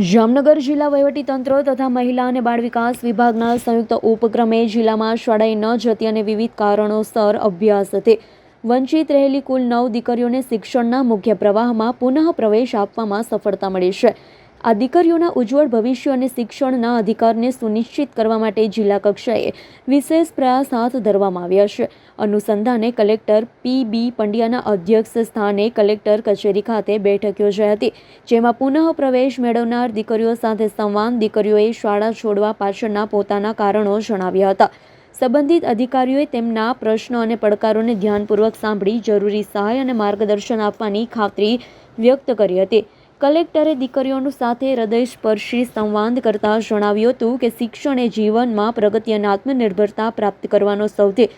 જામનગર જિલ્લા વહીવટીતંત્ર તથા મહિલા અને બાળ વિકાસ વિભાગના સંયુક્ત ઉપક્રમે જિલ્લામાં શાળાએ ન જતી અને વિવિધ કારણોસર અભ્યાસથી વંચિત રહેલી કુલ 9 દીકરીઓને શિક્ષણના મુખ્ય પ્રવાહમાં પુનઃ પ્રવેશ આપવામાં સફળતા મળી છે. આ દીકરીઓના ઉજ્જવળ ભવિષ્ય અને શિક્ષણના અધિકારને સુનિશ્ચિત કરવા માટે જિલ્લા કક્ષાએ વિશેષ પ્રયાસ હાથ ધરવામાં આવ્યા છે. અનુસંધાને કલેક્ટર પી.બી. પંડ્યાના અધ્યક્ષ સ્થાને કલેક્ટર કચેરી ખાતે બેઠક યોજાઈ હતી, જેમાં પુનઃ પ્રવેશ મેળવનાર દીકરીઓ સાથે સંવાદ, દીકરીઓએ શાળા છોડવા પાછળના પોતાના કારણો જણાવ્યા હતા. સંબંધિત અધિકારીઓએ તેમના પ્રશ્નો અને પડકારોને ધ્યાનપૂર્વક સાંભળી જરૂરી સહાય અને માર્ગદર્શન આપવાની ખાતરી વ્યક્ત કરી હતી. કલેક્ટરે દીકરીઓનું સાથે હૃદયસ્પર્શી સંવાદ કરતા જણાવ્યું હતું કે શિક્ષણ એ જીવનમાં પ્રગતિ અને આત્મનિર્ભરતા પ્રાપ્ત કરવાનો સૌથી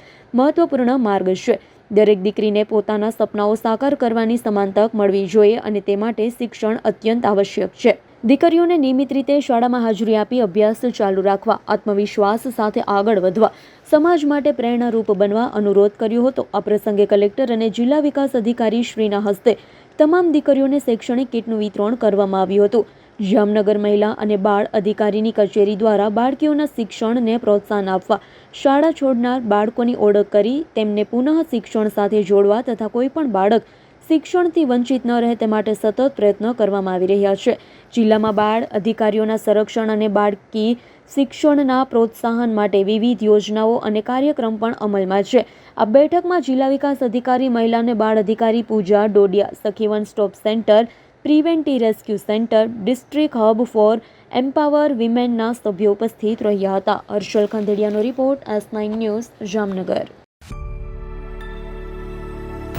મહત્વપૂર્ણ માર્ગ છે. દરેક દીકરીને પોતાના સપનાઓ સાકાર કરવાની સમાન તક મળવી જોઈએ અને તે માટે શિક્ષણ અત્યંત આવશ્યક છે. દીકરીઓને નિયમિત રીતે શાળામાં હાજરી આપી અભ્યાસ ચાલુ રાખવા, આત્મવિશ્વાસ સાથે આગળ વધવા, સમાજ માટે પ્રેરણારૂપ બનવા અનુરોધ કર્યો હતો. આ પ્રસંગે કલેક્ટર અને જિલ્લા વિકાસ અધિકારી શ્રીના હસ્તે તમામ દીકરીઓને શૈક્ષણિક કીટનું વિતરણ કરવામાં આવ્યું હતું. જામનગર મહિલા અને બાળ અધિકારીની કચેરી દ્વારા બાળકીઓના શિક્ષણને પ્રોત્સાહન આપવા, શાળા છોડનાર બાળકોની ઓળખ કરી તેમને પુનઃ શિક્ષણ સાથે જોડવા તથા કોઈપણ બાળક શિક્ષણથી વંચિત ન રહે તે માટે સતત પ્રયત્નો કરવામાં આવી રહ્યા છે. જિલ્લામાં બાળ અધિકારીઓના સંરક્ષણ અને બાળકી શિક્ષણના પ્રોત્સાહન માટે વિવિધ યોજનાઓ અને કાર્યક્રમ પણ અમલમાં છે. આ બેઠકમાં જિલ્લા વિકાસ અધિકારી, મહિલા અને બાળ અધિકારી Pooja Dodiya, Sakhi one stop centre, preventive rescue centre, district hub for empower વિમેનના સભ્યો ઉપસ્થિત રહ્યા હતા. હર્ષલ ખંડેડિયાનો રિપોર્ટ, S9 ન્યૂઝ, જામનગર.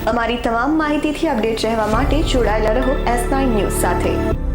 અમારી તમામ માહિતીથી અપડેટ રહેવા માટે જોડાયેલા રહો S9 ન્યૂઝ સાથે.